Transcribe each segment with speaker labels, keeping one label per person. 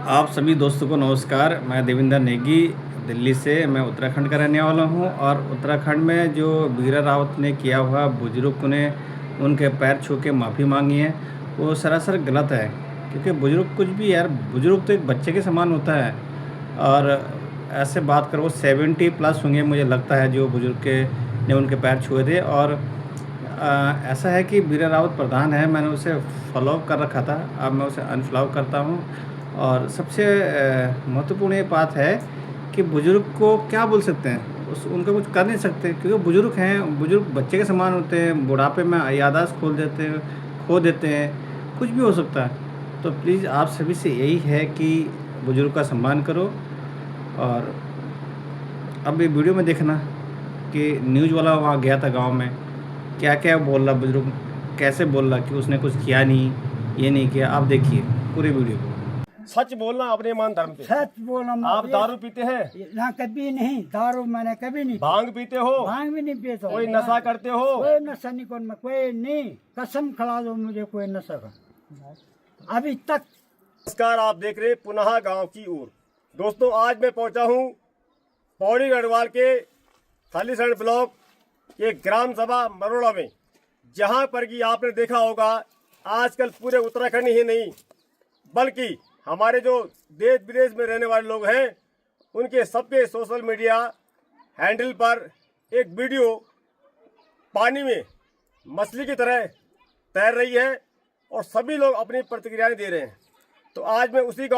Speaker 1: आप सभी दोस्तों को नमस्कार। मैं देविंदर नेगी दिल्ली से। मैं उत्तराखंड का रहने वाला हूं और उत्तराखंड में जो बीरा रावत ने किया हुआ बुजुर्ग ने उनके पैर छू के माफ़ी मांगी है वो सरासर गलत है। क्योंकि बुजुर्ग कुछ भी यार, बुजुर्ग तो एक बच्चे के समान होता है। और ऐसे बात करो 70+ होंगे मुझे लगता है जो बुजुर्ग के ने उनके पैर छुए थे। और ऐसा है कि बीरा रावत प्रधान है, मैंने उसे फॉलो कर रखा था, अब मैं उसे अनफॉलो करता हूँ। और सबसे महत्वपूर्ण ये बात है कि बुज़ुर्ग को क्या बोल सकते हैं, उस उनका कुछ कर नहीं सकते क्योंकि बुज़ुर्ग हैं। बुज़ुर्ग बच्चे के समान होते हैं, बुढ़ापे में याददाश्त खो देते हैं, कुछ भी हो सकता है। तो प्लीज़ आप सभी से यही है कि बुज़ुर्ग का सम्मान करो। और अब ये वीडियो में देखना कि न्यूज़ वाला वहाँ गया था गाँव में, क्या क्या बोल रहा बुज़ुर्ग, कैसे बोल रहा कि उसने कुछ किया नहीं, ये नहीं किया। आप देखिए पूरी वीडियो को।
Speaker 2: सच बोलना अपने ईमान धर्म पे।
Speaker 3: सच बोलना।
Speaker 2: आप दारू पीते हैं?
Speaker 3: ना कभी नहीं, दारू मैंने कभी नहीं।
Speaker 2: भांग पीते हो?
Speaker 3: भांग भी नहीं पीता।
Speaker 2: कोई नशा करते हो?
Speaker 3: कोई नशा नहीं, कोई नहीं। कसम खिला दो मुझे कोई नशा का अभी तक।
Speaker 2: नमस्कार, आप देख रहे पुनः गांव की ओर। दोस्तों, आज मैं पहुंचा हूं पौड़ी गढ़वाल के थालीसैंण ब्लॉक के ग्राम सभा मरोड़ा में, जहां पर कि आपने देखा होगा आजकल पूरे उत्तराखंड ही नहीं बल्कि हमारे जो देश विदेश में रहने वाले लोग हैं उनके सबके सोशल मीडिया हैंडल पर एक वीडियो पानी में मछली की तरह तैर रही है और सभी लोग अपनी प्रतिक्रियाएं दे रहे हैं। तो आज मैं उसी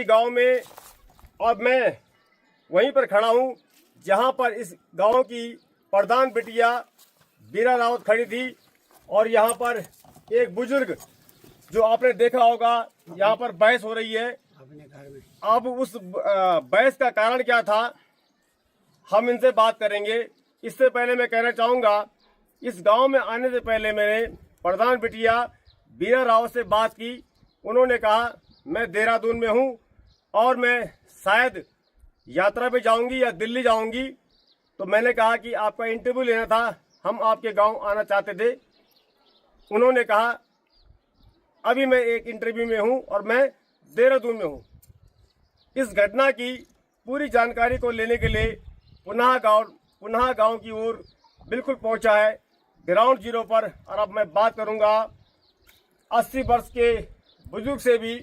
Speaker 2: गांव में और मैं वहीं पर खड़ा हूं जहां पर इस गांव की प्रधान बिटिया बीरा रावत खड़ी थी। और यहां पर एक बुजुर्ग, जो आपने देखा होगा, यहाँ पर बहस हो रही है
Speaker 3: अपने घर में।
Speaker 2: अब उस बहस का कारण क्या था, हम इनसे बात करेंगे। इससे पहले मैं कहना चाहूँगा, इस गांव में आने से पहले मैंने प्रधान बिटिया बीरा रावत से बात की। उन्होंने कहा मैं देहरादून में हूँ और मैं शायद यात्रा पे जाऊँगी या दिल्ली जाऊँगी। तो मैंने कहा कि आपका इंटरव्यू लेना था, हम आपके गाँव आना चाहते थे। उन्होंने कहा अभी मैं एक इंटरव्यू में हूं और मैं देहरादून में हूं। इस घटना की पूरी जानकारी को लेने के लिए पुनः गांव की ओर बिल्कुल पहुंचा है, ग्राउंड जीरो पर। और अब मैं बात करूंगा 80 वर्ष के बुजुर्ग से भी,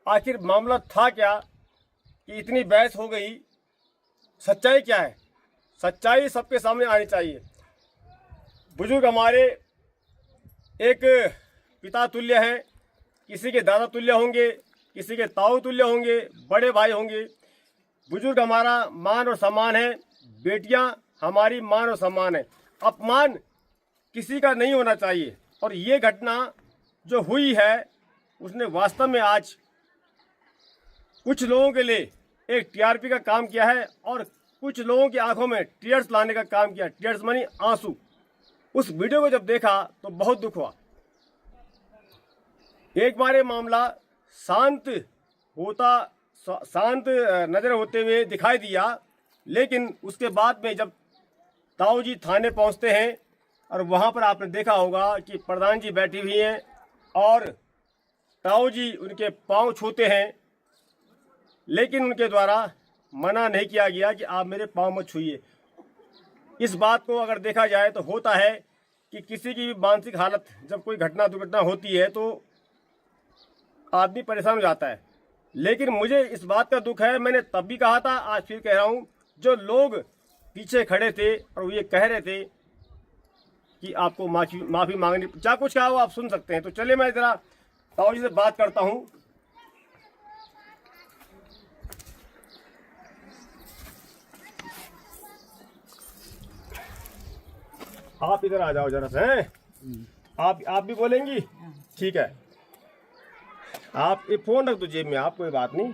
Speaker 2: आखिर मामला था क्या कि इतनी बहस हो गई, सच्चाई क्या है। सच्चाई सबके सामने आनी चाहिए। बुजुर्ग हमारे एक पिता तुल्य हैं, किसी के दादा तुल्य होंगे, किसी के ताऊ तुल्य होंगे, बड़े भाई होंगे। बुजुर्ग हमारा मान और सम्मान है, बेटियां हमारी मान और सम्मान है। अपमान किसी का नहीं होना चाहिए। और ये घटना जो हुई है उसने वास्तव में आज कुछ लोगों के लिए एक टीआरपी का काम किया है और कुछ लोगों की आंखों में टीयर्स लाने का काम किया। टीयर्स मानी आंसू। उस वीडियो को जब देखा तो बहुत दुख हुआ। एक बार ये मामला शांत नजर होते हुए दिखाई दिया, लेकिन उसके बाद में जब ताऊ जी थाने पहुंचते हैं और वहां पर आपने देखा होगा कि प्रधान जी बैठी हुई हैं और ताऊ जी उनके पांव छूते हैं, लेकिन उनके द्वारा मना नहीं किया गया कि आप मेरे पांव मत छूइए। इस बात को अगर देखा जाए तो होता है कि किसी की भी मानसिक हालत, जब कोई दुर्घटना होती है तो आदमी परेशान हो जाता है। लेकिन मुझे इस बात का दुख है, मैंने तब भी कहा था, आज फिर कह रहा हूँ, जो लोग पीछे खड़े थे और ये कह रहे थे कि आपको माफ़ी मांगनी, क्या कुछ कहा वो आप सुन सकते हैं। तो चलिए मैं ज़रा ताऊ जी से बात करता हूँ। आप इधर आ जाओ जरा से। आप भी बोलेंगी? ठीक है, आप ये फोन रख दो जेब में, आप कोई बात नहीं।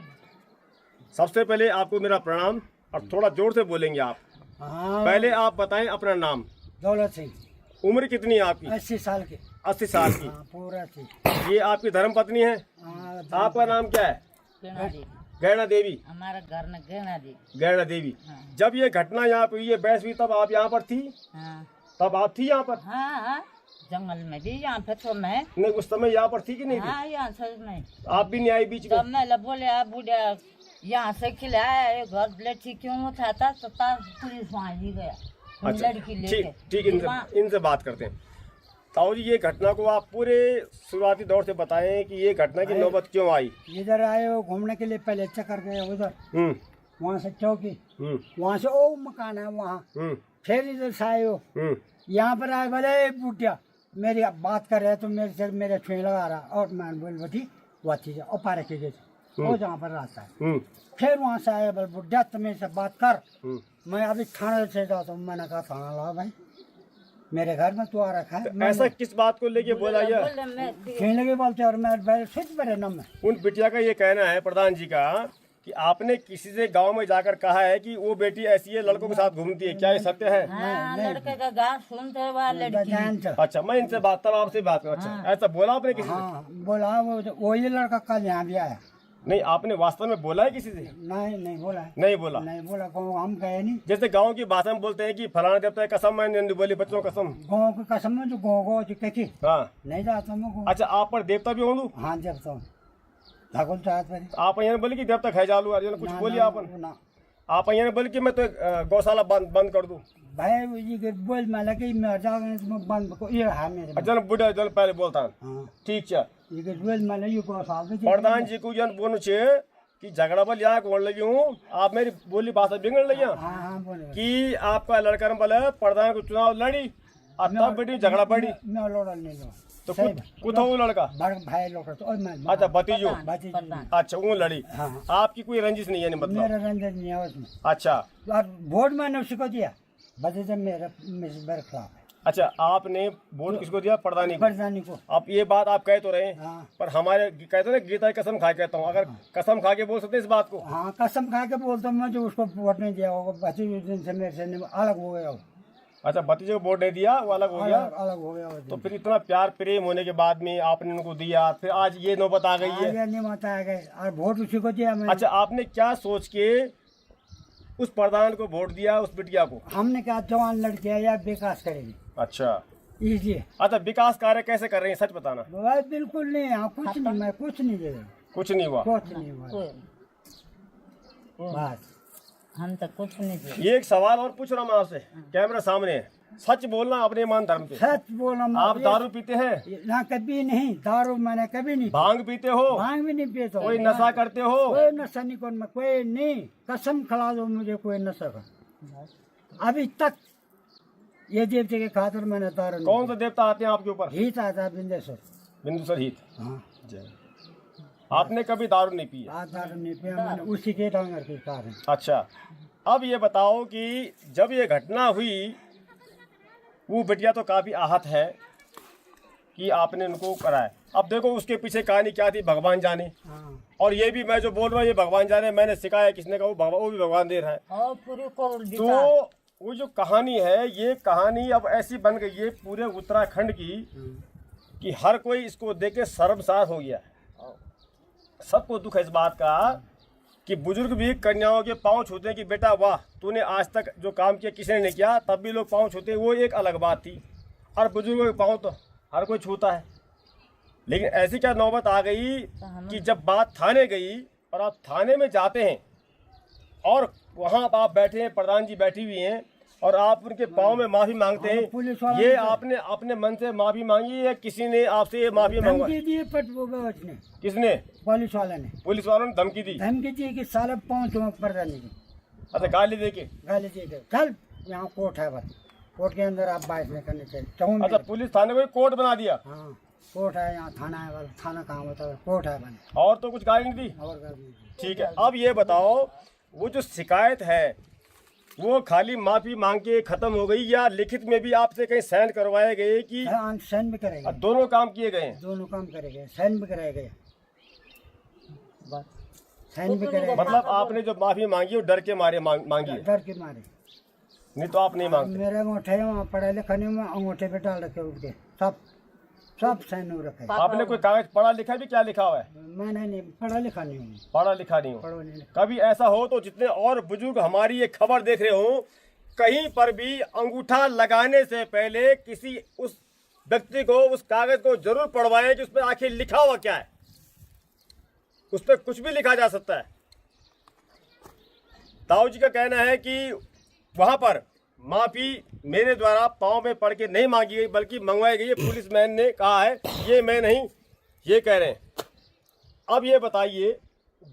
Speaker 2: सबसे पहले आपको मेरा प्रणाम, और थोड़ा जोर से बोलेंगे आप। पहले आप बताएं अपना नाम।
Speaker 3: दौलत सिंह।
Speaker 2: उम्र कितनी है आपकी?
Speaker 3: 80 साल की।
Speaker 2: 80 साल की।
Speaker 3: पूरा थी।
Speaker 2: ये आपकी धर्म पत्नी है? आपका नाम क्या है? गैणा देवी।
Speaker 4: हमारा घर में
Speaker 2: गैणा देवी। जब ये घटना यहाँ पे हुई, ये बहस हुई, तब आप यहाँ पर थी?
Speaker 4: हाँ।
Speaker 2: तब आप थी यहाँ पर?
Speaker 4: हाँ। जंगल में भी यहाँ पे तो मैं
Speaker 2: नहीं उस समय यहाँ पर थी कि नहीं थी?
Speaker 4: हाँ यहाँ से मैं
Speaker 2: आप भी नहीं आई बीच में?
Speaker 4: तब मैं बोले आप बूढ़ा यहाँ से खिलाया ये घर ब्लेटी क्यों उठाता तो तब पुलिस वहाँ ही गया
Speaker 2: अच्छा
Speaker 4: लड़की लेके
Speaker 2: ठीक ठीक, इनसे बात करते हैं। ताऊ जी, ये घटना को आप पूरे शुरुआती दौर से बताएं कि ये घटना की नौबत क्यों आई?
Speaker 3: इधर आए हो घूमने के लिए, पहले चक्कर गए उधर, वहाँ से चौकी, वहाँ से ओ मकान है वहाँ, फिर इधर से आए हो, यहाँ पर आए बोले बुढ़िया मेरी बात कर रहे तो मेरे से मेरे छुए लगा रहा, और मैं बोल बैठी वाची जा और पारे के जैसे वो जहाँ पर रास्ता है। फिर वहाँ से आए बोले बुढ़िया तुम्हें से बात कर, मैं अभी थाने से जाता हूँ। मैंने कहा थाना ला भाई, मेरे घर में तू आ रखा है।
Speaker 2: ऐसा किस बात को लेके बोला ये?
Speaker 4: बोले
Speaker 3: लगे बोलते और मैं स्विच पर नम में।
Speaker 2: उन बिटिया का ये कहना है प्रधान जी का कि आपने किसी से गांव में जाकर कहा है कि वो बेटी ऐसी है, लड़कों के साथ घूमती है, क्या ये सत्य है?
Speaker 4: हाँ लड़के का गाँव सुनते हुआ लड़की
Speaker 2: अच्छा, मैं इनसे बात तब आपसे बात करूँ। अच्छा ऐसा बोला आपने किसी से?
Speaker 3: हाँ बोला, वो ये लड़का कल यहाँ भी आया।
Speaker 2: नहीं, आपने वास्तव में बोला है किसी से?
Speaker 3: नहीं बोला है।
Speaker 2: नहीं बोला?
Speaker 3: नहीं बोला, हम गए नहीं।
Speaker 2: जैसे गांव की भाषा में बोलते हैं कि फलाना देवता है कसम, मैंने नहीं बोली बच्चों कसम।
Speaker 3: गाँव की कसम में जो गाँव देखी
Speaker 2: हाँ
Speaker 3: नहीं जाता मैं।
Speaker 2: अच्छा, आप पर देवता भी होंगे?
Speaker 3: हाँ जब तो ठाकुर चाहत पर
Speaker 2: आप यहाँ बोले कि देवता खाई जालू अर्जुन कुछ बोलिए आप यहाँ बोले कि मैं तो गौशाला बंद कर दूं
Speaker 3: भाई, ये बोल मैं कि मैं जाऊंगा तो मैं बंद को ये है मेरे।
Speaker 2: जन बुढ़ा जन पहले बोलता
Speaker 3: हाँ
Speaker 2: ठीक है।
Speaker 3: ये बोल मैं ये को साल
Speaker 2: प्रधान जी को जन बोलू छे कि झगड़ा बल यहाँ कोण लगी हूँ, आप मेरी बोली भाषा बिगड़ लगी
Speaker 3: हाँ बोले
Speaker 2: कि आपका लड़का बोले प्रधान को चुनाव लड़ी और तब बेटी झगड़ा पड़ी
Speaker 3: मैं लोड़ा नहीं लो
Speaker 2: तो कुछ वो लड़का
Speaker 3: भाई लोड़ा तो और मैं
Speaker 2: अच्छा भतीजो
Speaker 3: बाजी
Speaker 2: अच्छा वो लड़ी।
Speaker 3: हाँ
Speaker 2: आपकी कोई रंजिश नहीं है नहीं मतलब?
Speaker 3: मेरा रंजन नहीं है उसमें।
Speaker 2: अच्छा
Speaker 3: और वोट मैंने उसी को दिया, भतीजा मेरे खिलाफ है।
Speaker 2: अच्छा, आपने वोट किसको दिया? प्रधानी को।
Speaker 3: प्रधानी को।
Speaker 2: अब ये बात आप कह तो रहे हैं
Speaker 3: हाँ।
Speaker 2: पर हमारे कहते ना गीता की कसम खा के कहता हूँ, अगर कसम खा के बोल सकते हैं इस बात को?
Speaker 3: हाँ कसम खा के बोलता हूँ मैं, जो उसको वोट नहीं दिया होगा भतीजे दिन से मेरे से अलग हो गया हो।
Speaker 2: अच्छा, भतीजे को वोट नहीं दिया, वो अलग हो गया?
Speaker 3: अलग हो गया।
Speaker 2: तो फिर इतना प्यार प्रेम होने के बाद में आपने उनको दिया, फिर आज ये नौबत आ गई है।
Speaker 3: नहीं मत आ गए और वोट उसी को दिया मैं।
Speaker 2: अच्छा, आपने क्या सोच के उस प्रधान को वोट दिया, उस बिटिया को?
Speaker 3: हमने कहा जवान लड़की है यार, विकास करेगी
Speaker 2: अच्छा
Speaker 3: इसलिए।
Speaker 2: अच्छा, विकास कार्य कैसे कर रहे हैं सच बताना?
Speaker 3: भाई बिल्कुल नहीं, हाँ कुछ नहीं, मैं कुछ नहीं दे रहा,
Speaker 2: कुछ नहीं हुआ?
Speaker 3: कुछ नहीं हुआ बस।
Speaker 4: हम तो कुछ नहीं दिए।
Speaker 2: ये एक सवाल और पूछ रहा हूँ मैं आपसे, कैमरा सामने है, सच बोलना अपने ईमान धर्म पे।
Speaker 3: सच बोला
Speaker 2: आप दारू पीते हैं?
Speaker 3: ना कभी नहीं, दारू मैंने कभी नहीं।
Speaker 2: भांग पीते हो?
Speaker 3: भांग भी नहीं पीता।
Speaker 2: कोई नशा करते हो?
Speaker 3: कोई नशा नहीं, कौन मैं कोई नहीं, कसम खिला दो मुझे कोई नशा का। अभी तक ये देवते के खातिर मैंने दारू।
Speaker 2: कौन सा देवता आते हैं आपके ऊपर?
Speaker 3: हित आता है बिंदेश्वर।
Speaker 2: बिंदुसर हित।
Speaker 3: हाँ
Speaker 2: आपने कभी दारू नहीं पी?
Speaker 3: दारू नहीं पिया मैंने, उसी के डांगर के कारण।
Speaker 2: अच्छा, अब ये बताओ कि जब ये घटना हुई वो बिटिया तो काफी आहत है कि आपने उनको कराया। अब देखो उसके पीछे कहानी क्या थी भगवान जाने।
Speaker 3: हाँ
Speaker 2: और ये भी मैं जो बोल रहा हूँ ये भगवान जाने, मैंने सिखाया किसने कहा, वो भी भगवान दे रहा है।
Speaker 4: और पूरी करोड़
Speaker 2: तो वो जो कहानी है, ये कहानी अब ऐसी बन गई है पूरे उत्तराखंड की कि हर कोई इसको देख के शर्मसार हो गया है। सबको दुख है इस बात का कि बुजुर्ग भी कन्याओं के पांव छूते हैं कि बेटा वाह तूने आज तक जो काम किया किसी ने नहीं किया, तब भी लोग पांव छूते, वो एक अलग बात थी। और बुजुर्गों के पांव तो हर कोई छूता है, लेकिन ऐसी क्या नौबत आ गई कि जब बात थाने गई और आप थाने में जाते हैं और वहाँ आप बैठे हैं, प्रधान जी बैठी हुई हैं और आप उनके पाँव में माफी मांगते हैं, ये आपने अपने मन से माफी मांगी या किसी ने आपसे ये माफी मांगी? किसने?
Speaker 3: पुलिस वाले ने।
Speaker 2: पुलिस वालों ने धमकी दी?
Speaker 3: धमकी दी कि साले पहुँच प्रधान जी।
Speaker 2: अच्छा, गाली दे के?
Speaker 3: गाली दे दे, चल यहाँ कोर्ट है, बस कोर्ट के अंदर आप बात नहीं करने चाहिए।
Speaker 2: अच्छा, पुलिस थाने को कोर्ट बना दिया?
Speaker 3: हाँ कोर्ट है यहाँ, थाना है वाला, थाना कहाँ होता है, कोर्ट है बने।
Speaker 2: और तो कुछ गाली नहीं दी?
Speaker 3: और गाली नहीं दी।
Speaker 2: ठीक है, अब ये बताओ वो जो शिकायत है वो खाली माफी मांग के खत्म हो गई या लिखित में भी आपसे कहीं साइन करवाए गए कि?
Speaker 3: साइन भी करेंगे,
Speaker 2: दोनों काम किए गए?
Speaker 3: दोनों काम करेंगे, साइन भी कराए गए, साइन भी करेंगे।
Speaker 2: मतलब आपने जो माफी मांगी वो डर के मारे मांगी है?
Speaker 3: डर के मारे,
Speaker 2: नहीं तो आप नहीं मांगते?
Speaker 3: मेरे अंगूठे वहाँ पढ़े लिखे नहीं, मैं अंगूठे पे डाल रखे उठ के, सब साइन हो रखे।
Speaker 2: आपने कोई कागज पढ़ा लिखा भी? क्या लिखा हुआ है?
Speaker 3: मैंने नहीं पढ़ा लिखा नहीं हूँ।
Speaker 2: पढ़ा लिखा नहीं हो?
Speaker 3: पढ़ो नहीं।
Speaker 2: कभी ऐसा हो तो जितने और बुजुर्ग हमारी ये खबर देख रहे हो, कहीं पर भी अंगूठा लगाने से पहले किसी उस व्यक्ति को उस कागज को जरूर पढ़वाएं कि उस पर आखिर लिखा हुआ क्या है। उस पर कुछ भी लिखा जा सकता है। ताऊ जी का कहना है कि वहां पर माफी मेरे द्वारा पाँव में पड़ के नहीं मांगी गई बल्कि मंगवाई गई है। पुलिस मैन ने कहा है, ये मैं नहीं, ये कह रहे हैं। अब ये बताइए,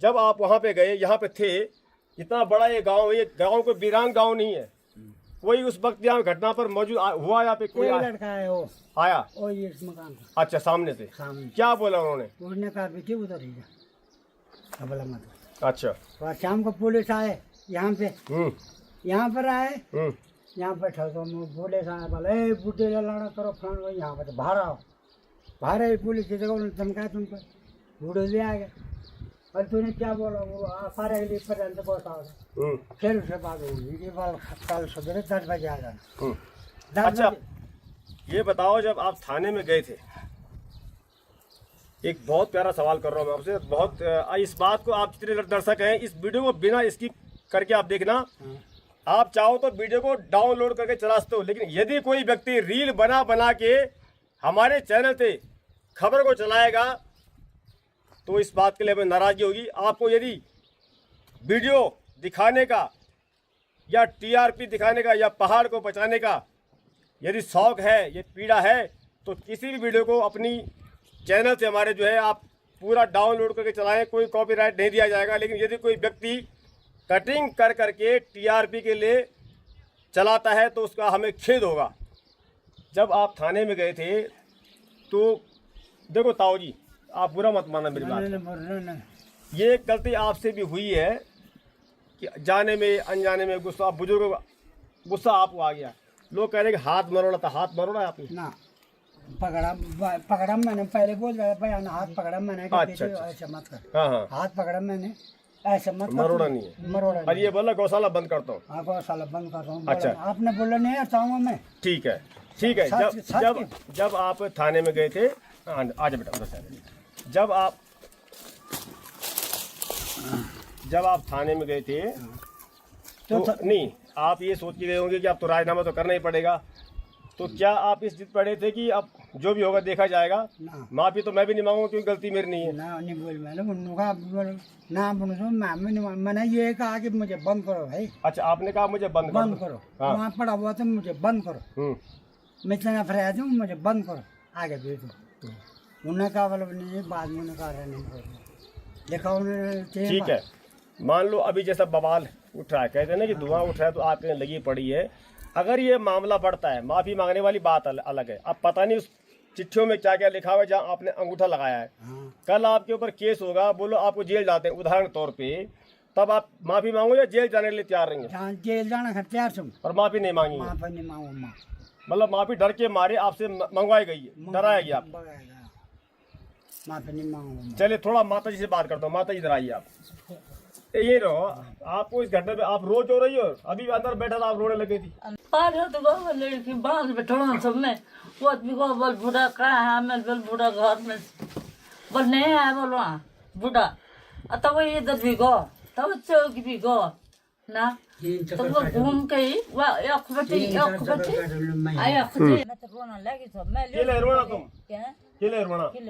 Speaker 2: जब आप वहां पे गए, यहाँ पे थे, इतना बड़ा ये गांव कोई वीरान गांव नहीं है। कोई उस वक्त यहाँ घटना पर मौजूद हुआ? यहाँ पे कोई
Speaker 3: लड़का है वो
Speaker 2: आया?
Speaker 3: ओ ये इस मकान का।
Speaker 2: अच्छा, सामने से
Speaker 3: सामने।
Speaker 2: क्या बोला उन्होंने?
Speaker 3: उसने कहा बेटी उधर ही जा, बोला मत।
Speaker 2: अच्छा,
Speaker 3: और शाम को पुलिस आए यहाँ पे, यहाँ पर आए, यहाँ पर ठहरो पुलिस आए, बोले बूटे लड़ा करो फ्रंट वही यहाँ पर बाहर आओ। बाहर आई पुलिस की जगह, उन्होंने धमकाया तुमको, बूढ़े ले आ गए। और तूने क्या बोला? वो सारे के लिए पर्यंत बहुत आओ। फिर उसके बाद कल सुबह 10 बजे आ जाना।
Speaker 2: अच्छा, ये बताओ, जब आप थाने में गए थे, एक बहुत प्यारा सवाल कर रहा हूँ मैं आपसे, बहुत इस बात को आप जितने दर्शक हैं, इस वीडियो को बिना स्किप करके आप देखना। आप चाहो तो वीडियो को डाउनलोड करके चला सकते हो, लेकिन यदि कोई व्यक्ति रील बना के हमारे चैनल पे खबर को चलाएगा तो इस बात के लिए हमें नाराजगी होगी। आपको यदि वीडियो दिखाने का या टीआरपी दिखाने का या पहाड़ को बचाने का यदि शौक है, ये पीड़ा है, तो किसी भी वीडियो को अपनी चैनल से हमारे जो है आप पूरा डाउनलोड करके चलाएं, कोई कॉपीराइट नहीं दिया जाएगा। लेकिन यदि कोई व्यक्ति कटिंग कर करके टीआरपी के लिए चलाता है तो उसका हमें खेद होगा। जब आप थाने में गए थे तो देखो ताऊ जी, आप बुरा मत मानना मेरी बात, ये गलती आपसे भी हुई है कि जाने में अनजाने में गुस्सा, बुजुर्गों का गुस्सा आपको आ गया। लोग कह रहे हैं कि हाथ मरोड़ा था, हाथ मरोड़ा है आपने?
Speaker 3: ना, पकड़ा मैंने, पहले बोल रहा बयान, हाथ पकड़ा मैंने।
Speaker 2: अच्छा,
Speaker 3: ऐसे मत कर।
Speaker 2: हाँ,
Speaker 3: हाथ पकड़ा मैंने, ऐसे मत कर।
Speaker 2: मरोड़ा नहीं है,
Speaker 3: मरोड़ा।
Speaker 2: और ये बोला गौशाला बंद करता हूँ।
Speaker 3: हाँ, गौशाला बंद कर रहा हूँ।
Speaker 2: अच्छा,
Speaker 3: आपने बोला नहीं चाहूँगा मैं।
Speaker 2: ठीक है। जब आप थाने में गए थे, आजा बेटा उधर से, जब आप थाने में गए थे तो नहीं, आप ये सोच के गए होंगे कि अब तो राजीनामा तो करना ही पड़ेगा। तो क्या आप इस जिद पड़े थे कि अब जो भी होगा देखा जाएगा? माफी तो मैं भी नहीं मांगूंगा क्योंकि गलती मेरी नहीं है।
Speaker 3: ना, नहीं बोल, मैंने ये कहा कि मुझे बंद करो भाई।
Speaker 2: अच्छा, आपने कहा मुझे बंद
Speaker 3: करो। वहाँ पड़ा हुआ तो मुझे बंद करो। मैं इतना फरियाद हूँ, मुझे बंद करो, आगे भेजो। उन्होंने कहा बोला नहीं, बाद में उन्होंने कहा नहीं देखा उन्होंने। ठीक
Speaker 2: है, मान लो अभी जैसा बवाल उठ रहा है, कहते हैं ना कि धुआं उठ रहा है तो आग लगी पड़ी है। अगर ये मामला बढ़ता है, माफी मांगने वाली बात अलग है। अब पता नहीं उस चिट्ठियों में क्या क्या लिखा हुआ है जहाँ आपने अंगूठा लगाया है। कल आपके ऊपर केस होगा, बोलो आपको जेल जाते हैं उदाहरण तौर पे, तब आप माफी मांगो या जेल जाने के लिए तैयार रहेंगे?
Speaker 3: जेल जाना तैयार हूँ,
Speaker 2: और माफी नहीं मांगी?
Speaker 3: माफी नहीं मांगूंगा।
Speaker 2: मतलब माफी डर के मारे आपसे मंगवाई गई है, डराया गया आप?
Speaker 3: माफी नहीं मांगूंगा।
Speaker 2: चलिए थोड़ा माता जी से बात करता हूँ। माता जी इधर आइए, आप ये रहो। आपको इस घटना पे आप रोज हो रही हो? अभी अंदर बैठा था आप रोने लगी थी?
Speaker 4: तो लड़की बांध बैठो सब में, वो आदमी को बोल बूढ़ा कहाँ है? मैं बोल बूढ़ा घर में, बोल नहीं है, बोलो बूढ़ा। तब वो इधर भी गो, तब चौक भी गो ना, तो वो घूम के ही मैं तो रोना लगी सब। मैं
Speaker 2: रोना तुम
Speaker 4: किले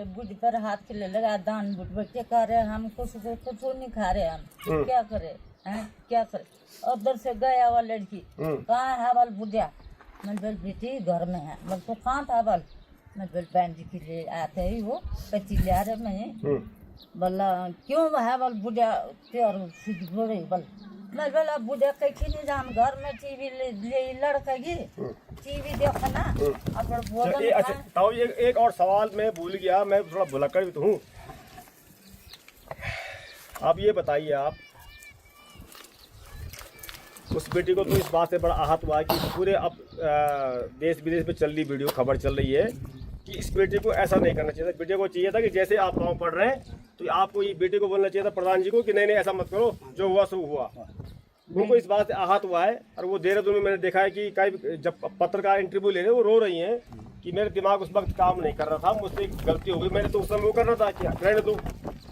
Speaker 4: बुढ़ पर हाथ किले लगा, दान बुढ़ बच्चे खा रहे, हम कुछ नहीं खा रहे, हम क्या करे हैं, क्या करे? उधर से गया वो लड़की, कहाँ है बल बुढ़िया? मैं बोल बेटी घर में है। मैं तो कहाँ था बल? मैं बोल बहन जी के लिए आते ही वो कच्ची ले आ रहे मैं। बोला क्यों है बल बुढ़िया बोले बल? मैं बोला बुढ़िया कहीं नहीं जान, घर में टीवी ले लड़केगी, टीवी देखो ना अपन भोजन।
Speaker 2: अच्छा ताऊ, एक और सवाल मैं भूल गया, मैं थोड़ा भुलक्कड़ भी तो हूँ। आप ये बताइए, आप उस बेटी को तो इस बात से बड़ा आहत हुआ है कि पूरे अब देश विदेश में चल रही वीडियो खबर चल रही है कि इस बेटी को ऐसा नहीं करना चाहिए था। बेटी को चाहिए था कि जैसे आप गाँव पढ़ रहे हैं तो आपको ये बेटी को बोलना चाहिए था प्रधान जी को कि नहीं नहीं ऐसा मत करो, जो हुआ सो हुआ। उनको इस बात से आहत हुआ है। और वो देहरादून में मैंने देखा है कि कई जब पत्रकार इंटरव्यू ले रहे वो रो रही हैं कि मेरा दिमाग उस वक्त काम नहीं कर रहा था, मुझसे एक गलती हो गई, मैंने तो उस समय वो करना था, क्या रहने दो।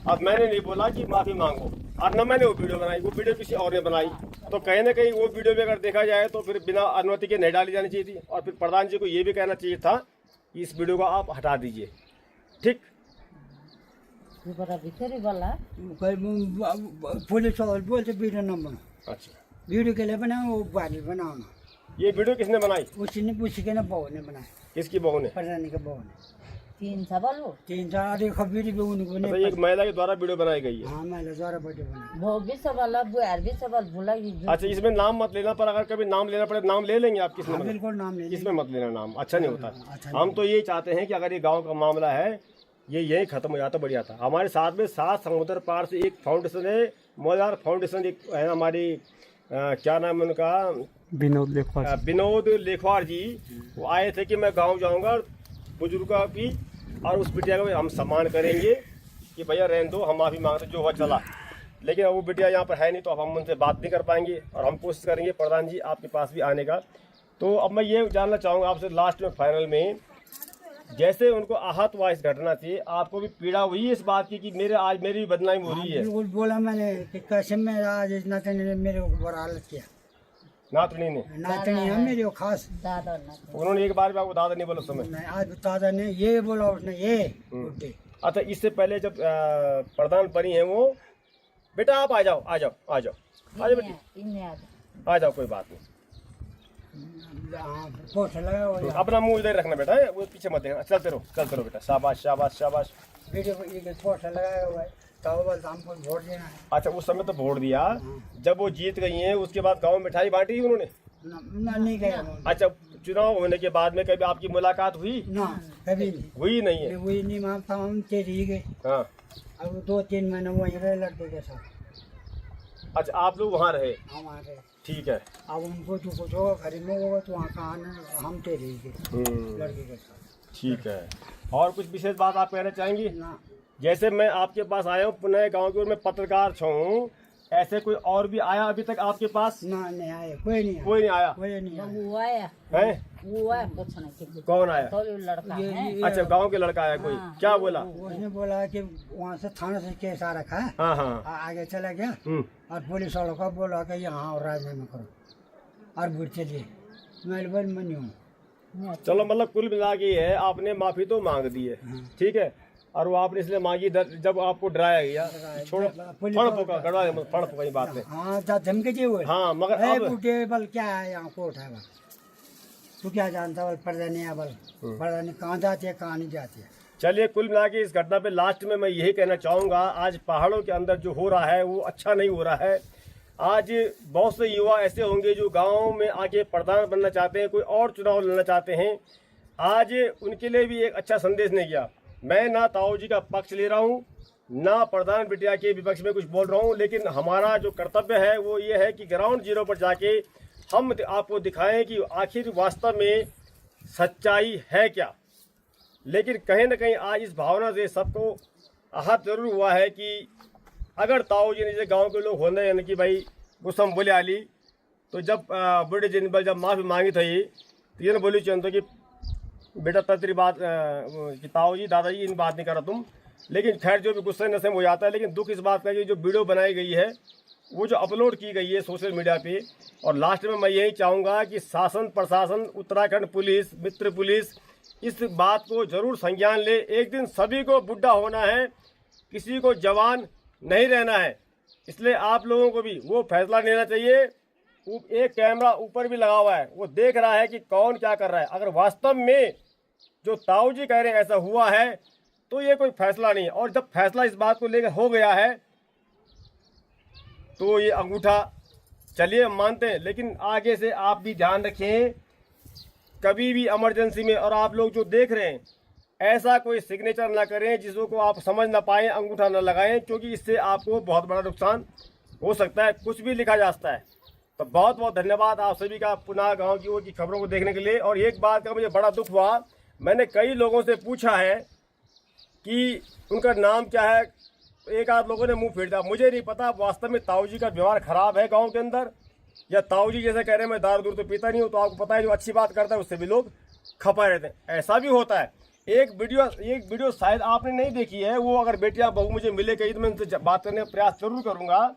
Speaker 2: अब मैंने नहीं बोला कि माफ़ी मांगो, और न मैंने वो वीडियो बनाई, वो वीडियो किसी और ने बनाई। तो कहीं ना कहीं वो वीडियो भी अगर देखा जाए तो फिर बिना अनुमति के नहीं डाली जानी चाहिए थी। और फिर प्रधान जी को ये भी कहना चाहिए था इस वीडियो को आप हटा दीजिए, ठीक।
Speaker 4: ये बड़ा बिखरी वाला
Speaker 3: पुलिस वाले बोलते वीडियो न बना,
Speaker 2: अच्छा,
Speaker 3: वीडियो के लिए बनाओ, वो बारी बनाओ ना।
Speaker 2: ये वीडियो किसने बनाई?
Speaker 3: उसी के ना बहू ने बनाया,
Speaker 2: किसकी बहू ने?
Speaker 3: प्रधानी के बहू ने।
Speaker 4: 3 सवाल हो
Speaker 3: 3 4 देखो वीडियो भी उनको
Speaker 2: अच्छा,
Speaker 3: नहीं।
Speaker 2: एक महिला के द्वारा वीडियो बनाई गई है।
Speaker 3: हाँ मैं द्वारा वीडियो बनाया।
Speaker 4: वो भी सवाल है, बुआर भी सवाल भूला ही।
Speaker 2: अच्छा, इसमें नाम मत लेना, पर अगर कभी नाम लेना पड़े नाम ले लेंगे आप। किसने?
Speaker 3: बिल्कुल नाम ले
Speaker 2: इसमें मत लेना नाम, अच्छा नहीं होता।
Speaker 3: अच्छा
Speaker 2: हम तो ये चाहते हैं कि अगर ये गांव का मामला है ये यही खत्म हो जाता, बढ़िया था। हमारे साथ में 7 समुद्र पार से एक फाउंडेशन है, मौलार फाउंडेशन, एक है हमारी, क्या नाम है उनका, विनोद लेखवार जी। वो आए थे कि मैं गांव जाऊंगा बुजुर्गों की और उस बिटिया का हम सम्मान करेंगे कि भैया रहने दो, हम माफ़ी मांगते, जो हुआ चला। लेकिन अब वो बिटिया यहाँ पर है नहीं, तो अब हम उनसे बात नहीं कर पाएंगे और हम कोशिश करेंगे प्रधान जी आपके पास भी आने का। तो अब मैं ये जानना चाहूँगा आपसे लास्ट में, फाइनल में, जैसे उनको आहत हुआ इस घटना से, आपको भी पीड़ा हुई इस बात की कि आज मेरी भी बदनामी हो रही है?
Speaker 3: बिल्कुल बोला मैंने कि कैसे मैं आज इतना ने मेरे को बुरा हालत किया।
Speaker 2: नातनी ने?
Speaker 3: नातनी है मेरी, वो खास
Speaker 4: दादा ना
Speaker 2: उन्होंने एक बार भी आपको दादा नहीं बोला समय?
Speaker 3: नहीं, आज दादा ने ये बोला, उसने ये बुड्ढे।
Speaker 2: अच्छा, इससे पहले जब प्रधान बनी है वो, बेटा आप आ जाओ आ जाओ आ जाओ आ जाओ बेटी, आ जाओ, कोई बात नहीं।
Speaker 3: पोस्टर लगा हुआ है।
Speaker 2: अपना मुंह इधर रखना बेटा, वो पीछे मत देखना, चलते रहो बेटा, शाबाश शाबाश शाबाश।
Speaker 3: वीडियो को ये पोस्टर लगाया हुआ है, तो बस हमको वोट देना है।
Speaker 2: अच्छा, उस समय तो वोट दिया, जब वो जीत गई हैं उसके बाद गांव में मिठाई बांटी उन्होंने?
Speaker 3: नहीं गया।
Speaker 2: अच्छा, चुनाव होने के बाद में कभी आपकी मुलाकात हुई?
Speaker 3: ना, कभी नहीं
Speaker 2: हुई नहीं है?
Speaker 3: वही नहीं मानता, हम तेरी गए।
Speaker 2: हाँ।
Speaker 3: अब 2-3 महीने वहीं रहे लड़के के साथ।
Speaker 2: अच्छा, आप लोग वहाँ रहे?
Speaker 3: हमारे
Speaker 2: ठीक है।
Speaker 3: अब उनको जो कुछ होगा घर में होगा तो वहाँ कहाँ हम तेरे ही गए लड़के के साथ।
Speaker 2: ठीक है। और कुछ विशेष बात आप कहना चाहेंगी?
Speaker 3: ना,
Speaker 2: जैसे मैं आपके पास आया हूँ पुनः गांव की ओर, मैं पत्रकार छूँ, ऐसे कोई और भी आया अभी तक आपके पास?
Speaker 3: ना नहीं आए, कोई नहीं आया,
Speaker 2: कोई नहीं आया?
Speaker 3: कोई नहीं आया।
Speaker 4: वो आया
Speaker 2: है?
Speaker 4: वो आया कुछ नहीं।
Speaker 2: कौन आया?
Speaker 4: तो ये लड़का है।
Speaker 2: अच्छा, गांव के लड़का आया कोई? क्या बोला?
Speaker 3: उसने बोला कि वहाँ से थाने से केस आ रखा है,
Speaker 2: हाँ हाँ।
Speaker 3: आगे चला गया और पुलिस वालों को बोला कि यहाँ और राजनीति करो और वोट चलिए। मैं बोल मनी हूँ।
Speaker 2: चलो, मतलब कुल मिला के है, आपने माफी तो मांग दी है, ठीक है, और वो आपने इसलिए मांगी जब आपको डराया गया, छोड़ो फड़ फुका बात है।
Speaker 3: हाँ, धमके दिए हुए।
Speaker 2: हाँ, मगर अब
Speaker 3: बूटे बल क्या है, यहाँ कोर्ट है बल, तू क्या जानता बल, प्रधानी है बल, प्रधानी कहाँ जाती है कहाँ नहीं जाती है।
Speaker 2: चलिए, कुल मिला के इस घटना पे लास्ट में मैं यही कहना चाहूँगा, आज पहाड़ों के अंदर जो हो रहा है वो अच्छा नहीं हो रहा है। आज बहुत से युवा ऐसे होंगे जो गांव में आके प्रधान बनना चाहते हैं, कोई और चुनाव लड़ना चाहते हैं। आज उनके लिए भी एक अच्छा संदेश नहीं गया। मैं ना ताऊ जी का पक्ष ले रहा हूँ, ना प्रधान बिटिया के विपक्ष में कुछ बोल रहा हूँ, लेकिन हमारा जो कर्तव्य है वो ये है कि ग्राउंड जीरो पर जाके हम आपको दिखाएं कि आखिर वास्तव में सच्चाई है क्या। लेकिन कहीं ना कहीं आज इस भावना से सबको आहत जरूर हुआ है कि अगर ताऊ जी ने जैसे गांव के लोग होने यानी कि भाई गुस्सा बोले आली, तो जब बड़े दिन पर जब माफ़ी मांगी थी तो ये ना बोली चंदो कि बेटा तेरी बात कि ताऊ जी दादाजी इन बात नहीं करा तुम। लेकिन खैर जो भी गुस्से नशे में हो जाता है, लेकिन दुख इस बात का कि जो वीडियो बनाई गई है वो जो अपलोड की गई है सोशल मीडिया पे, और लास्ट में मैं यही चाहूँगा कि शासन प्रशासन, उत्तराखंड पुलिस, मित्र पुलिस इस बात को जरूर संज्ञान ले। एक दिन सभी को बुढ़ा होना है, किसी को जवान नहीं रहना है, इसलिए आप लोगों को भी वो फैसला लेना चाहिए। एक कैमरा ऊपर भी लगा हुआ है, वो देख रहा है कि कौन क्या कर रहा है। अगर वास्तव में जो ताऊ जी कह रहे हैं ऐसा हुआ है तो ये कोई फैसला नहीं है, और जब फैसला इस बात को लेकर हो गया है तो ये अंगूठा चलिए हम मानते हैं, लेकिन आगे से आप भी ध्यान रखें, कभी भी इमरजेंसी में, और आप लोग जो देख रहे हैं ऐसा कोई सिग्नेचर ना करें जिसको आप समझ ना पाएं, अंगूठा ना लगाएं, क्योंकि इससे आपको बहुत बड़ा नुकसान हो सकता है, कुछ भी लिखा जा सकता है। तो बहुत बहुत धन्यवाद आप सभी का पुनः गांव की ओर की खबरों को देखने के लिए। और एक बात का मुझे बड़ा दुख हुआ, मैंने कई लोगों से पूछा है कि उनका नाम क्या है, एक आध लोगों ने मुंह फेर दिया। मुझे नहीं पता वास्तव में ताऊ जी का व्यवहार खराब है गाँव के अंदर, या ताऊ जी जैसे कह रहे हैं मैं दारू दूर तो पीता नहीं हूँ, तो आपको पता है जो अच्छी बात करता है उससे भी लोग खपा रहते हैं, ऐसा भी होता है। एक वीडियो शायद आपने नहीं देखी है, वो अगर बेटियां बहू मुझे मिले कहीं तो मैं उनसे बात करने का प्रयास जरूर करूंगा।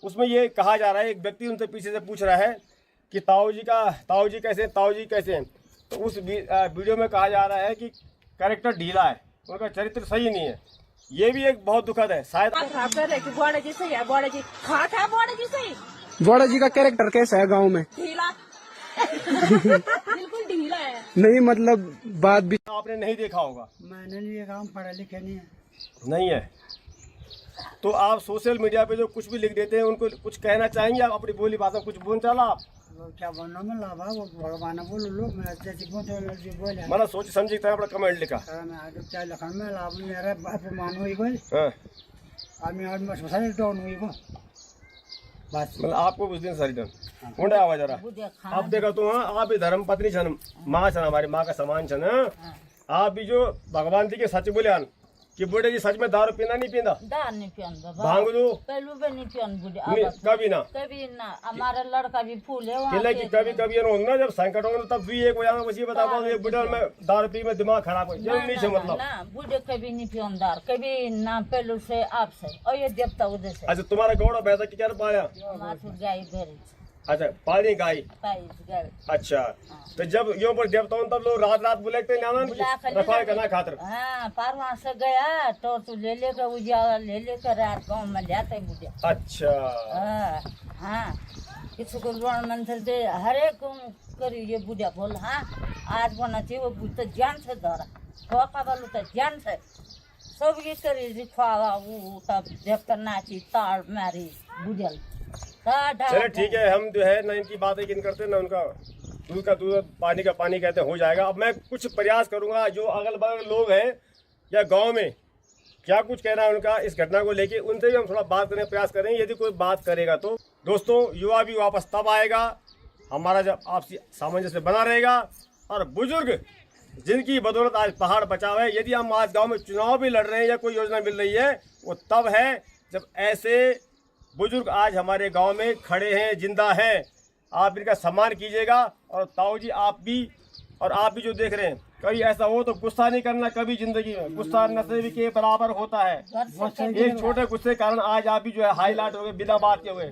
Speaker 2: उसमें ये कहा जा रहा है, एक व्यक्ति उनसे पीछे से पूछ रहा है कि ताऊ जी कैसे हैं, ताऊ जी कैसे हैं। तो उस वीडियो में कहा जा रहा है कि कैरेक्टर ढीला है, उनका चरित्र सही नहीं है। ये भी एक बहुत दुखद है। शायद
Speaker 5: बड़ा जी सही है, बड़ा जी खाता है, बड़ा जी सही।
Speaker 6: बड़ा जी का कैरेक्टर कैसा है गांव में?
Speaker 5: ढीला बिल्कुल ढीला है।
Speaker 6: नहीं मतलब बात भी
Speaker 2: आपने नहीं देखा होगा,
Speaker 3: मैंने नहीं, ये काम पढ़ा लिखे नहीं है।
Speaker 2: नहीं है तो आप सोशल मीडिया पे जो कुछ भी लिख देते हैं, उनको कुछ कहना चाहेंगे आप? अपनी बोली भाषा कुछ बोल चला आप?
Speaker 3: वो क्या बनना में लाभा, वो भगवान बोलो लोग, मैं जैसे बोले
Speaker 2: मतलब सोच समझ के अपना कमेंट लिखा।
Speaker 3: मैं आगे क्या लखन में लाभ मेरा अपमान हुई कोई,
Speaker 2: हाँ।
Speaker 3: आदमी आज मैं सोचा डाउन हुई को बस।
Speaker 2: मतलब आपको उस दिन सरी डन उंडे आवा जरा अब देखा तो हाँ, आप भी धर्म पत्नी छन, माँ छन, हमारी माँ का समान छन। आप भी जो भगवान जी के सच बोले आन कि बुढ़े जी सच में दारू पीना नहीं पींदा,
Speaker 4: दार नहीं पियन
Speaker 2: भांग दो
Speaker 4: पहलू भी नहीं पियन बुढ़े
Speaker 2: कभी ना,
Speaker 4: कभी ना। हमारा लड़का भी फूल है वहाँ
Speaker 2: किले की कभी कभी ना जब संकट हो तब भी एक वजह बस ये बता एक बुढ़े में दारू पी में दिमाग खराब हो जरूर नहीं है मतलब
Speaker 4: ना। बुढ़े कभी नहीं पियन दार, कभी ना पहलू से आपसे और ये देवता उधर से।
Speaker 2: अच्छा तुम्हारा गौड़ा भैंसा की क्या पाया?
Speaker 4: हमारे गाय घर
Speaker 2: अच्छा पाली गाय,
Speaker 4: गाय।
Speaker 2: अच्छा तो जब यो पर देवताओं तब लोग रात रात बुलाते रखवाई करना खातिर।
Speaker 4: हाँ पार वहाँ से गया तो तू ले लेकर उजाला ले लेकर रात गाँव में जाते बुढ़े।
Speaker 2: अच्छा
Speaker 4: हाँ किसी को लोन मंदिर दे हर एक करी ये बुढ़िया बोल। हाँ आज बना चाहिए वो बुढ़ तो जान से धरा ठोका वालू तो जान से सब ये करी दिखावा वो तब जब तक नाची ताड़ मारी बुढ़िया।
Speaker 2: चले ठीक है, हम जो है ना इनकी बात यकीन करते हैं ना, उनका दूध का दूध पानी का पानी कहते हो जाएगा। अब मैं कुछ प्रयास करूंगा जो अगल बगल लोग हैं या गांव में क्या कुछ कहना है उनका इस घटना को लेके, उनसे भी हम थोड़ा बात करने का प्रयास करेंगे। यदि कोई बात करेगा तो दोस्तों युवा भी वापस तब आएगा, हमारा जब आपसी सामंजस्य बना रहेगा। और बुजुर्ग जिनकी बदौलत आज पहाड़ बचा हुआ है, यदि हम आज गाँव में चुनाव भी लड़ रहे हैं या कोई योजना मिल रही है, वो तब है जब ऐसे बुजुर्ग आज हमारे गांव में खड़े हैं, जिंदा हैं। आप इनका सम्मान कीजिएगा। और ताऊ जी आप भी जो देख रहे हैं, कभी ऐसा हो तो गुस्सा नहीं करना कभी जिंदगी में। गुस्सा नशे भी के बराबर होता है। एक छोटे गुस्से के कारण आज आप भी जो है हाईलाइट हो गए बिना बात के हुए।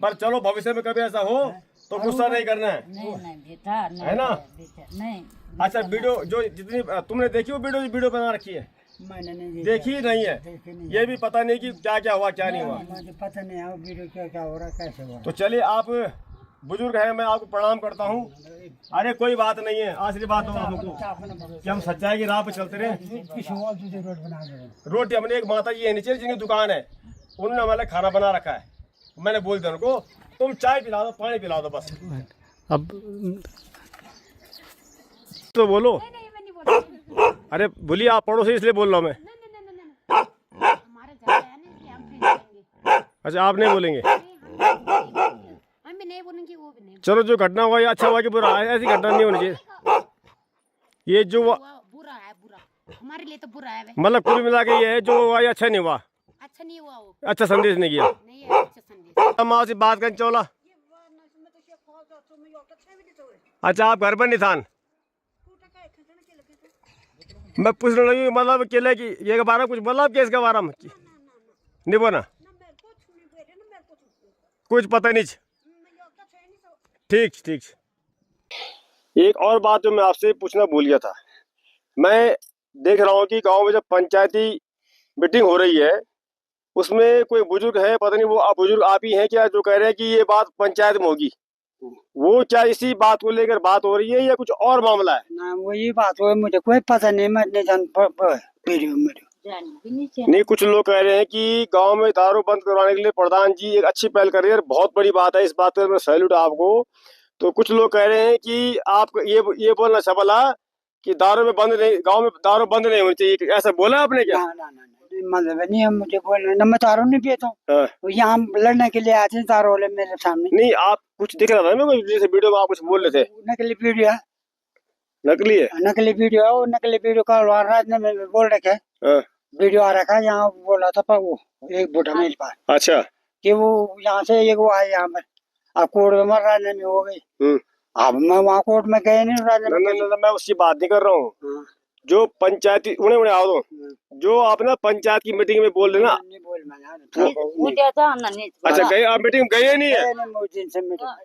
Speaker 2: पर चलो भविष्य में कभी ऐसा हो तो गुस्सा नहीं करना है,
Speaker 4: नहीं बेटा
Speaker 2: है ना?
Speaker 4: नहीं।
Speaker 2: अच्छा वीडियो जो जितनी तुमने देखी वो वीडियो बना रखी है?
Speaker 3: मैंने नहीं
Speaker 2: देखी नहीं है। ये भी पता नहीं कि क्या क्या हुआ क्या नहीं हुआ,
Speaker 3: मुझे पता नहीं है वीडियो क्या क्या हो रहा है कैसे हो रहा है।
Speaker 2: तो चलिए आप बुजुर्ग हैं, मैं आपको प्रणाम करता हूँ। अरे कोई बात नहीं है, आशीर्वाद दो आपको कि हम सच्चाई की राह पे चलते रहे।
Speaker 3: रोड बना दे
Speaker 2: रोटी हमने एक माता जी है नीचे जिनकी दुकान है, उन्होंने हमारे खाना बना रखा है। मैंने बोल दिया उनको तुम चाय पिला दो पानी पिला दो बस।
Speaker 6: अब
Speaker 2: तो बोलो। अरे बोलिए, आप पड़ोसी इसलिए बोल रहा हूँ मैं। अच्छा आप नहीं बोलेंगे? चलो जो घटना हुआ ये अच्छा हुआ कि बुरा, ऐसी घटना नहीं होनी चाहिए। ये जो
Speaker 7: बुरा है, बुरा हमारे लिए तो बुरा है।
Speaker 2: मतलब कुल मिला के ये है जो हुआ ये अच्छा नहीं हुआ,
Speaker 7: अच्छा नहीं हुआ, वो
Speaker 2: अच्छा संदेश नहीं किया।
Speaker 7: नहीं है अच्छा संदेश।
Speaker 2: माँ से बात करें चोला। अच्छा आप घर पर नहीं था? मैं पूछने लगी मतलब केले की ये के बारे में कुछ बोला केस के बारे में नहीं बोला, कुछ पता नहीं। ठीक ठीक। एक और बात जो मैं आपसे पूछना भूल गया था, मैं देख रहा हूँ कि गांव में जब पंचायती मीटिंग हो रही है उसमें कोई बुजुर्ग है, पता नहीं वो बुजुर्ग आप ही हैं क्या, जो कह रहे हैं कि ये बात पंचायत में होगी। वो क्या इसी बात को लेकर बात हो रही है या कुछ और मामला है?
Speaker 3: ना वही बात हो, मुझे कोई पता नहीं, मैं नहीं जान
Speaker 2: नहीं। कुछ लोग कह रहे हैं कि गांव में दारू बंद करवाने के लिए प्रधान जी एक अच्छी पहल कर रही है, बहुत बड़ी बात है, इस बात पर मैं सैल्यूट आपको। तो कुछ लोग कह रहे हैं कि आप ये बोलना सबला कि दारू में बंद नहीं, गांव में दारू बंद नहीं होनी चाहिए, ऐसा बोला आपने क्या?
Speaker 3: ना मतलब नहीं है मुझे बोलना ना, मैं दारू नहीं पीता हूँ। यहाँ लड़ने के लिए आते हैं दारू वाले मेरे सामने।
Speaker 2: नहीं आप कुछ दिख रहा था ना जैसे वीडियो में आप कुछ बोल रहे थे।
Speaker 3: नकली वीडियो है,
Speaker 2: नकली है?
Speaker 3: नकली वीडियो है, वो नकली वीडियो का रात ने बोल रखे वीडियो आ रखा है। यहाँ बोला था पर वो एक बूढ़ा मेरे पास,
Speaker 2: अच्छा
Speaker 3: कि वो यहाँ से एक वो आए यहाँ पर, अब कोर्ट में राजने में हो गई। अब मैं वहाँ कोर्ट में गए नहीं, राजने में
Speaker 2: मैं उसकी बात नहीं कर रहा हूँ। जो पंचायती उन्हें उन्हें आओ दो जो आप ना पंचायत की मीटिंग में बोल देना।
Speaker 3: नहीं बोल मैं
Speaker 4: बुढ़िया था ना नहीं
Speaker 2: अच्छा गए आप मीटिंग गए नहीं है?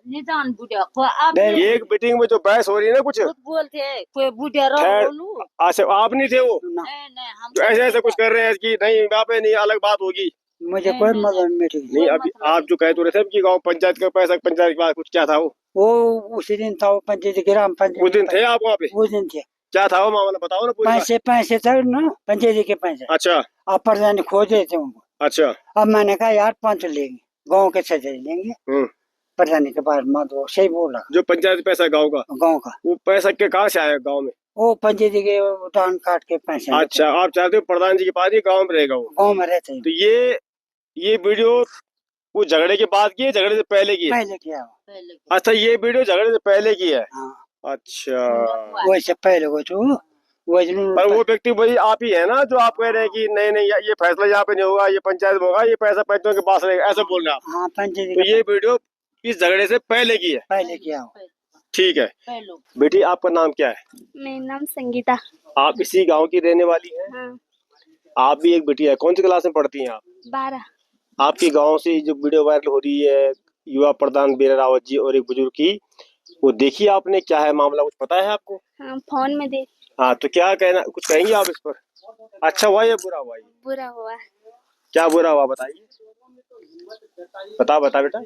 Speaker 4: निदान बुढ़िया को आप
Speaker 2: एक मीटिंग में जो बहस हो रही है ना कुछ
Speaker 4: खुद बोलते कोई बुढ़िया रहो
Speaker 2: खैर,
Speaker 4: बोलू
Speaker 2: अच्छा आप नहीं थे वो
Speaker 4: नहीं हम
Speaker 2: जो ऐसे ऐसे कुछ कर रहे हैं कि नहीं यहाँ पे नहीं अलग बात होगी।
Speaker 3: मुझे कोई मतलब मीटिंग
Speaker 2: नहीं अभी आप जो कह तो रहे थे कि गाँव पंचायत का पैसा पंचायत के बाद कुछ क्या था
Speaker 3: वो उसी दिन था वो पंचायत ग्राम पंचायत
Speaker 2: उस दिन थे आप वहाँ पे?
Speaker 3: उस दिन थे
Speaker 2: क्या था वो मामला बताओ ना पूरी बात।
Speaker 3: पैसे थे ना पंचायत के पैसे।
Speaker 2: अच्छा
Speaker 3: अब प्रधान खोजे थे उनको।
Speaker 2: अच्छा
Speaker 3: अब मैंने कहा यार 5 लेंगे गांव के सजे लेंगे प्रधान के पास मत वो सही बोला
Speaker 2: जो पंचायत पैसा गाँव का वो पैसा के कहाँ से आया गाँव में?
Speaker 3: वो पंचायत के दान काट के पैसे।
Speaker 2: अच्छा आप चाहते हो प्रधान जी के पास ही गाँव में रहेगा वो?
Speaker 3: गाँव में रहते हैं।
Speaker 2: तो ये वीडियो वो झगड़े के बाद की है झगड़े से पहले की है?
Speaker 3: पहले किया
Speaker 2: अच्छा ये वीडियो झगड़े से पहले की है।
Speaker 3: हाँ
Speaker 2: अच्छा
Speaker 3: वैसे पहले वो तो
Speaker 2: पर वो व्यक्ति वही आप ही है ना जो आप कह रहे हैं कि नहीं नहीं ये फैसला यहाँ पे नहीं होगा ये पंचायत में होगा ये पैसा पंचों के पास रहेगा ऐसा बोल रहे हैं आप?
Speaker 3: हाँ पंचायत
Speaker 2: तो ये वीडियो इस झगड़े से पहले की है?
Speaker 3: पहले किया
Speaker 2: ठीक है बेटी आपका नाम क्या है?
Speaker 8: मेरा नाम संगीता।
Speaker 2: आप इसी गांव की रहने वाली हैं?
Speaker 8: हाँ।
Speaker 2: आप भी एक बिटिया है कौन सी क्लास में पढ़ती हैं आप?
Speaker 8: 12।
Speaker 2: आपके गांव से जो वीडियो वायरल हो रही है युवा प्रधान बीरा रावत जी और एक बुजुर्ग की वो देखी आपने क्या है मामला कुछ पता है आपको?
Speaker 8: हाँ फोन में देख।
Speaker 2: हाँ तो क्या कहना कुछ कहेंगे आप इस पर? अच्छा हुआ या बुरा हुआ? ये
Speaker 8: बुरा हुआ।
Speaker 2: क्या बुरा हुआ बताइए बता बेटा।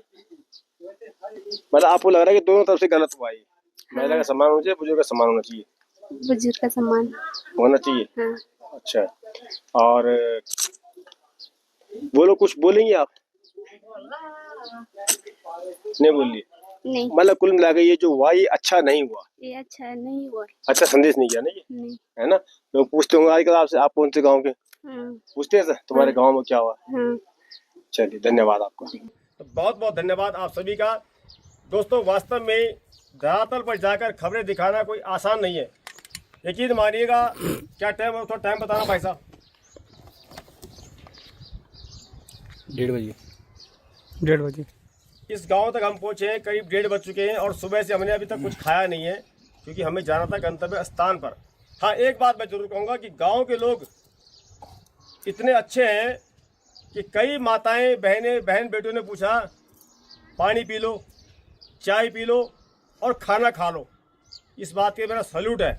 Speaker 2: मतलब आपको लग रहा है कि दोनों तरफ से गलत हुआ ये? महिला का सम्मान होना चाहिए बुजुर्ग का सम्मान होना चाहिए?
Speaker 8: बुजुर्ग का सम्मान
Speaker 2: होना चाहिए।
Speaker 8: हाँ।
Speaker 2: अच्छा और बोलो कुछ बोलेंगे आप? नहीं बोलिए।
Speaker 8: नहीं
Speaker 2: मतलब कुल मिलाकर ये जो हुआ ये अच्छा नहीं हुआ।
Speaker 8: ये अच्छा नहीं हुआ।
Speaker 2: अच्छा संदेश नहीं किया ना ये
Speaker 8: नहीं।
Speaker 2: है ना? लोग पूछते होंगे आजकल आपसे आप कौन से गाँव के?
Speaker 8: हाँ।
Speaker 2: पूछते हैं सर तुम्हारे गाँव में क्या हुआ?
Speaker 8: हाँ।
Speaker 2: चलिए धन्यवाद आपका। तो बहुत बहुत धन्यवाद आप सभी का। दोस्तों वास्तव में धरातल पर जाकर खबरें दिखाना कोई आसान नहीं है। यकीन मानिएगा क्या टाइम है थोड़ा टाइम बताना भाई साहब।
Speaker 6: 1:30 बजे
Speaker 2: इस गांव तक हम पहुंचे हैं करीब 1:30 बज चुके हैं और सुबह से हमने अभी तक कुछ खाया नहीं है क्योंकि हमें जाना था गंतव्य स्थान पर। हाँ एक बात मैं जरूर कहूँगा कि गांव के लोग इतने अच्छे हैं कि कई माताएं बहन बेटों ने पूछा पानी पी लो चाय पी लो और खाना खा लो। इस बात के मेरा सैल्यूट है।